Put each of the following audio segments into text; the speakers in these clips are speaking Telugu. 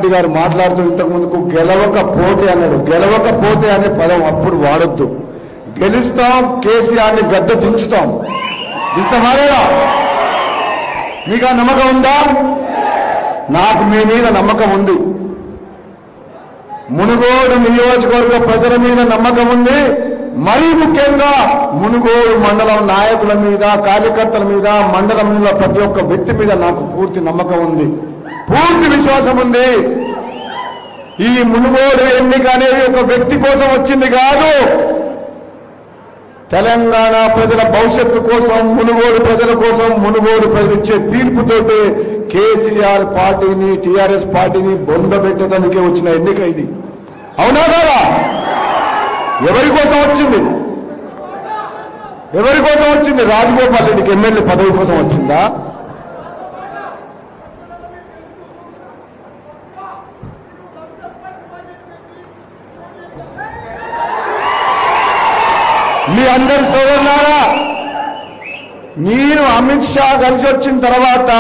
రెడ్డి గారు మాట్లాడుతూ ఇంతకు ముందుకు గెలవకపోతే అన్నాడు. గెలవకపోతే అనే పదం అప్పుడు వాడొద్దు. గెలుస్తాం, కేసీఆర్ని గద్దె దించుతాం. దిస్తామా లేదా? మీకు ఆ నమ్మకం ఉందా? నాకు మీ మీద నమ్మకం ఉంది. మునుగోడు నియోజకవర్గ ప్రజల మీద నమ్మకం ఉంది. మరీ ముఖ్యంగా మునుగోడు మండలం నాయకుల మీద, కార్యకర్తల మీద, మండలంలో ప్రతి ఒక్క వ్యక్తి మీద నాకు పూర్తి నమ్మకం ఉంది, పూర్తి విశ్వాసం ఉంది. ఈ మునుగోడు ఎన్నిక అనేది ఒక వ్యక్తి కోసం వచ్చింది కాదు. తెలంగాణ ప్రజల భవిష్యత్తు కోసం, మునుగోడు ప్రజల కోసం, మునుగోడు ప్రజలు ఇచ్చే తీర్పుతోటి కేసీఆర్ పార్టీని, టీఆర్ఎస్ పార్టీని బొందబెట్టడానికే వచ్చిన ఎన్నిక ఇది. అవునా కాదా? ఎవరి కోసం వచ్చింది? ఎవరి కోసం వచ్చింది? రాజగోపాల్ రెడ్డికి ఎమ్మెల్యే పదవి కోసం వచ్చిందా? మీ అందరి సోదరులారా, నేను అమిత్ షా కలిసి వచ్చిన తర్వాత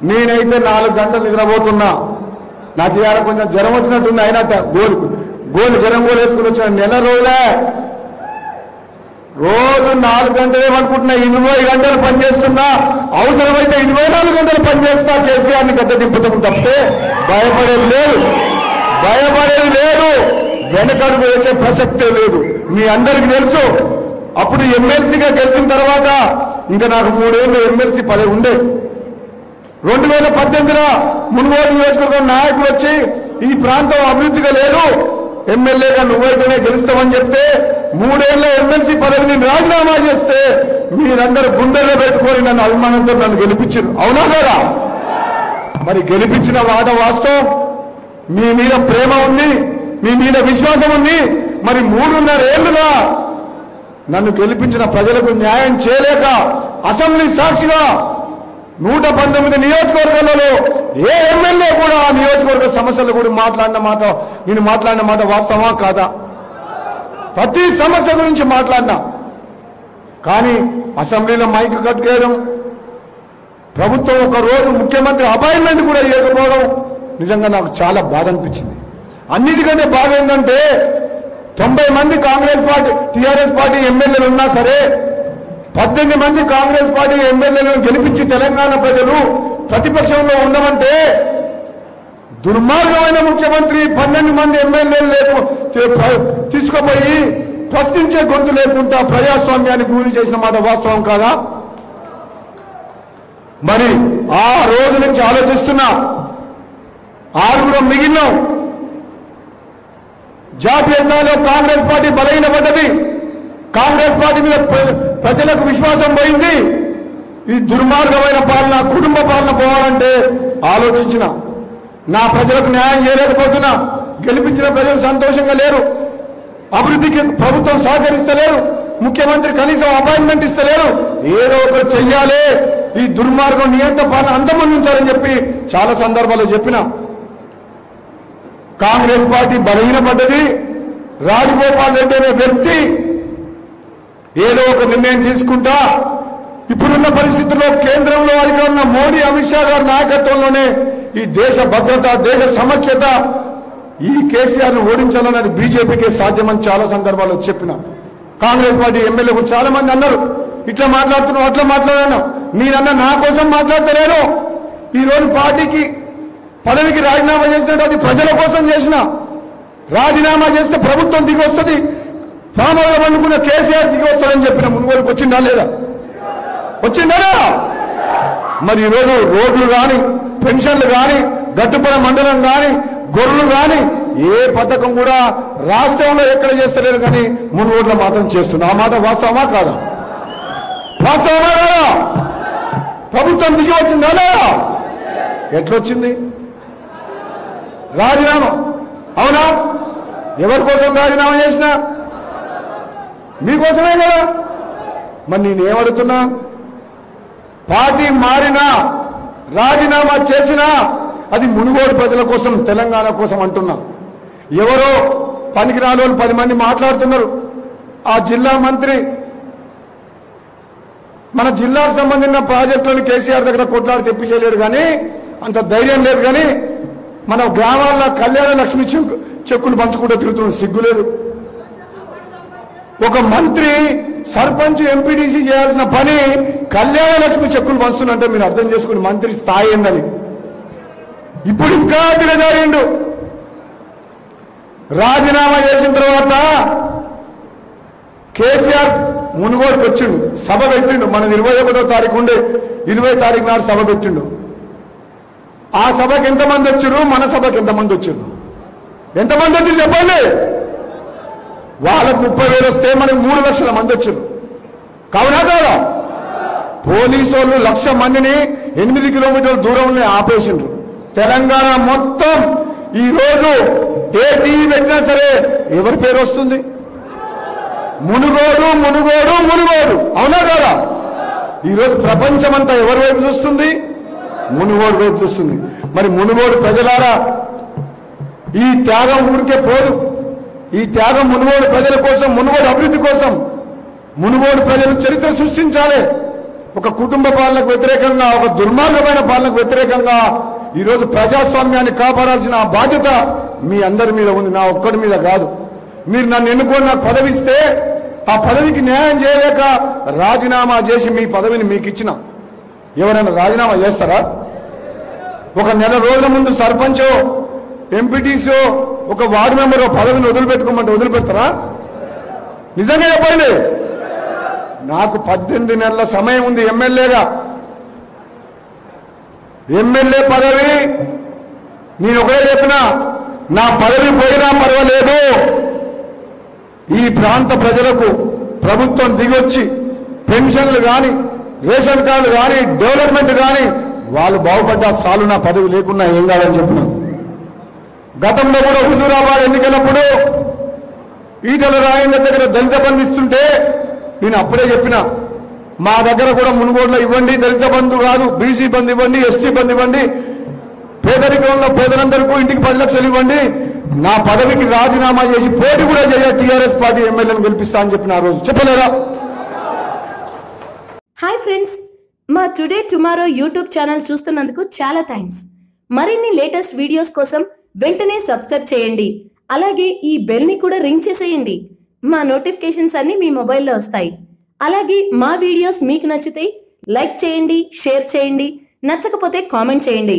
నేనైతే 4 గంటలు నిద్రపోతున్నా. నాకు ఇవాళ కొంచెం జ్వరం వచ్చినట్టుంది. అయినట్ట గోలు జ్వరం గోలు వేసుకుని వచ్చిన నెల రోజులే. రోజు 4 గంటలు ఏమనుకుంటున్నా, 20 గంటలు పనిచేస్తున్నా. అవసరమైతే 24 గంటలు పనిచేస్తా. కేసీఆర్ని గద్దె దింపుతాం తప్పితే భయపడేది లేదు, భయపడేది లేదు, వెనకడుగు వేసే ప్రసక్తే లేదు. మీ అందరికీ తెలుసు. అప్పుడు ఎమ్మెల్సీగా గెలిచిన తర్వాత ఇంకా నాకు 3 ఏళ్ళు ఎమ్మెల్సీ పదవి ఉండే. 2018లో మునుగోడు నియోజకవర్గం నాయకులు వచ్చి ఈ ప్రాంతం అభివృద్ధిగా లేదు, ఎమ్మెల్యేగా నువ్వైతేనే గెలుస్తామని చెప్తే 3 ఏళ్ల ఎమ్మెల్సీ పదవిని రాజీనామా చేస్తే మీరందరూ గుండెల్లో పెట్టుకొని నన్ను అభిమానంతో నన్ను గెలిపించారు. అవునా కదా? మరి గెలిపించిన మాట వాస్తవం. మీ మీద ప్రేమ ఉంది, మీ మీద విశ్వాసం ఉంది. మరి 3.5 ఏళ్లుగా నన్ను గెలిపించిన ప్రజలకు న్యాయం చేయలేక అసెంబ్లీ సాక్షిగా 119 నియోజకవర్గాలలో ఏ ఎమ్మెల్యే కూడా ఆ నియోజకవర్గ సమస్యలు కూడా నేను మాట్లాడిన మాట వాస్తవమా కాదా? ప్రతి సమస్య గురించి మాట్లాడినా. కానీ అసెంబ్లీలో మైక్ కట్టుకేయడం, ప్రభుత్వం ఒక రోజు ముఖ్యమంత్రి అపాయింట్మెంట్ కూడా ఇవ్వకపోవడం నిజంగా నాకు చాలా బాధ అనిపించింది. అన్నిటికంటే బాధ ఏంటంటే 90 మంది కాంగ్రెస్ పార్టీ, టీఆర్ఎస్ పార్టీ ఎమ్మెల్యేలు ఉన్నా సరే 18 మంది కాంగ్రెస్ పార్టీ ఎమ్మెల్యేలను గెలిపించి తెలంగాణ ప్రజలు ప్రతిపక్షంలో ఉండమంటే దుర్మార్గమైన ముఖ్యమంత్రి 12 మంది ఎమ్మెల్యేలు తీసుకుపోయి ప్రశ్నించే గొంతు లేకుండా ప్రజాస్వామ్యానికి గురి చేసిన మాట వాస్తవం కాదా? మరి ఆ రోజు నుంచి ఆలోచిస్తున్నా. 6 మిగిలినాం. జాతీయ స్థాయిలో కాంగ్రెస్ పార్టీ బలహీనపడ్డది. కాంగ్రెస్ పార్టీ మీద ప్రజలకు విశ్వాసం పోయింది. ఈ దుర్మార్గమైన పాలన, కుటుంబ పాలన పోవాలంటే ఆలోచించిన. నా ప్రజలకు న్యాయం చేయలేకపోతున్నా. గెలిపించిన ప్రజలు సంతోషంగా లేరు. అభివృద్ధికి ప్రభుత్వం సహకరిస్తలేరు. ముఖ్యమంత్రి కనీసం అపాయింట్మెంట్ ఇస్తలేరు. ఏదో ఒకటి చెయ్యాలి, ఈ దుర్మార్గం నియంత్రణ పాలన అంతమొందించాలని చెప్పి చాలా సందర్భాల్లో చెప్పిన. కాంగ్రెస్ పార్టీ బలహీనపడ్డది. రాజగోపాల్ రెడ్డి అనే వ్యక్తి ఏదో ఒక నిర్ణయం తీసుకుంటా ఇప్పుడున్న పరిస్థితుల్లో కేంద్రంలో అధికారంలో మోడీ, అమిత్ షా గారి నాయకత్వంలోనే ఈ దేశ భద్రత, దేశ సమైక్యత, ఈ కేసీఆర్ను ఓడించాలన్నది బీజేపీకే సాధ్యమని చాలా సందర్భాల్లో చెప్పిన. కాంగ్రెస్ పార్టీ ఎమ్మెల్యేలు చాలా మంది అన్నారు, ఇట్లా మాట్లాడుతున్నావు, అట్లా మాట్లాడాను. నేనన్నా నా కోసం మాట్లాడతలేను. ఈ రోజు పార్టీకి పదవికి రాజీనామా చేసినట్టు అది ప్రజల కోసం చేసిన. రాజీనామా చేస్తే ప్రభుత్వం దిగి వస్తుంది, పామలో పండుకున్న కేసీఆర్ దిగి వస్తాడని చెప్పిన. మునుగోడుకు వచ్చిందా లేదా? వచ్చిందా? మరి ఈరోజు రోడ్లు కానీ, పెన్షన్లు కానీ, గట్టుపడ మండలం కానీ, గొర్రెలు కానీ ఏ పథకం కూడా రాష్ట్రంలో ఎక్కడ చేస్తలేరు, కానీ మునుగోడులో మాత్రం చేస్తున్నా. ఆ మాట వాస్తవమా కాదా? వాస్తవమా కాదా? ప్రభుత్వం దిగి వచ్చిందా లేదా? ఎట్లొచ్చింది? రాజీనామా. అవునా? ఎవరి కోసం రాజీనామా చేసినా? మీకోసమే కదా. మరి నేనేమడుతున్నా, పార్టీ మారినా, రాజీనామా చేసినా అది మునుగోడు ప్రజల కోసం, తెలంగాణ కోసం అంటున్నా. ఎవరో పనికిరాని వాళ్ళు 10 మంది మాట్లాడుతున్నారు. ఆ జిల్లా మంత్రి మన జిల్లాకు సంబంధించిన ప్రాజెక్టులను కేసీఆర్ దగ్గర కొట్లాడి తెప్పించలేడు, కానీ అంత ధైర్యం లేదు. కానీ మన గ్రామాల్లో కళ్యాణ లక్ష్మి చెక్కులు పంచుకుంటూ తిరుగుతున్న సిగ్గులేదు. ఒక మంత్రి సర్పంచ్ ఎంపీటీసీ చేయాల్సిన పని కళ్యాణ లక్ష్మి చెక్కులు పంచుతున్నంటే మీరు అర్థం చేసుకుని మంత్రి స్థాయి ఏందని. ఇప్పుడు ఇంకా దిగజారిండు. రాజీనామా చేసిన తర్వాత కేసీఆర్ మునుగోడుకు వచ్చిండు, సభ పెట్టిండు. మన 21వ తారీఖు ఉండే 20 తారీఖు నాడు సభ పెట్టిండు. ఆ సభకి ఎంతమంది వచ్చారు, మన సభకి ఎంతమంది వచ్చారు? ఎంతమంది వచ్చారు చెప్పండి. వాళ్ళకు 30,000 వస్తే మనకి 3 లక్షల మంది వచ్చారు. కావునా కాదా? పోలీసు వాళ్ళు 1,00,000 మందిని 8 కిలోమీటర్ల దూరంలో ఆపేసిండ్రు. తెలంగాణ మొత్తం ఈ రోజు ఏ టీవీ పెట్టినా సరే ఎవరి పేరు వస్తుంది? మునుగోడు మునుగోడు మునుగోడు. అవునా కాదా? ఈరోజు ప్రపంచమంతా ఎవరి వైపు చూస్తుంది? మునుగోడు వైపు చూస్తుంది. మరి మునుగోడు ప్రజలారా, ఈ త్యాగం ఊరికే పోదు. ఈ త్యాగం మునుగోడు ప్రజల కోసం, మునుగోడు అభివృద్ధి కోసం. మునుగోడు ప్రజలు చరిత్ర సృష్టించాలి. ఒక కుటుంబ పాలనకు వ్యతిరేకంగా, ఒక దుర్మార్గమైన పాలనకు వ్యతిరేకంగా ఈరోజు ప్రజాస్వామ్యాన్ని కాపాడాల్సిన బాధ్యత మీ అందరి మీద ఉంది, నా ఒక్కడి మీద కాదు. మీరు నన్ను ఎన్నుకొని నాకు పదవి ఇస్తే ఆ పదవికి న్యాయం చేయలేక రాజీనామా చేసి మీ పదవిని మీకు ఇచ్చిన. ఎవరైనా రాజీనామా చేస్తారా? ఒక నెల రోజుల ముందు సర్పంచో ఎంపీటీసో ఒక వార్డు మెంబర్ పదవిని వదిలిపెట్టుకోమంటే వదిలిపెడతారా? నిజంగా చెప్పండి. నాకు 18 నెలల సమయం ఉంది ఎమ్మెల్యేగా. ఎమ్మెల్యే పదవి నేను ఒకటే చెప్పినా, నా పదవి పోయినా పర్వాలేదు, ఈ ప్రాంత ప్రజలకు ప్రభుత్వం దిగొచ్చి పెన్షన్లు కానీ, రేషన్ కార్డులు కానీ, డెవలప్మెంట్ కానీ వాళ్ళు బాగుపడ్డా చాలు, నా పదవి లేకున్నా ఏం కాదని చెప్పినా. గతంలో కూడా హుజూరాబాద్ ఎన్నికలప్పుడు ఈటల రాజేందర్ దగ్గర దళిత బంధు ఇస్తుంటే నేను అప్పుడే చెప్పిన, మా దగ్గర కూడా మునుగోడులో ఇవ్వండి, దళిత బంధు కాదు బీసీ బంధు ఇవ్వండి, ఎస్టీ బంధు ఇవ్వండి, పేదరికంలో పేదలందరికీ ఇంటికి 10 లక్షలు ఇవ్వండి, నా పదవికి రాజీనామా చేసి పోటీ కూడా చేయ టీఆర్ఎస్ పార్టీ ఎమ్మెల్యేలను గెలిపిస్తా అని చెప్పిన ఆ రోజు. చెప్పలేదా? హాయ్ ఫ్రెండ్స్, మా టుడే టుమారో యూట్యూబ్ ఛానల్ చూస్తున్నందుకు చాలా థ్యాంక్స్. మరిన్ని లేటెస్ట్ వీడియోస్ కోసం వెంటనే సబ్స్క్రైబ్ చేయండి. అలాగే ఈ బెల్ ని కూడా రింగ్ చేసేయండి. మా నోటిఫికేషన్స్ అన్ని మీ మొబైల్లో వస్తాయి. అలాగే మా వీడియోస్ మీకు నచ్చితే లైక్ చేయండి, షేర్ చేయండి, నచ్చకపోతే కామెంట్ చేయండి.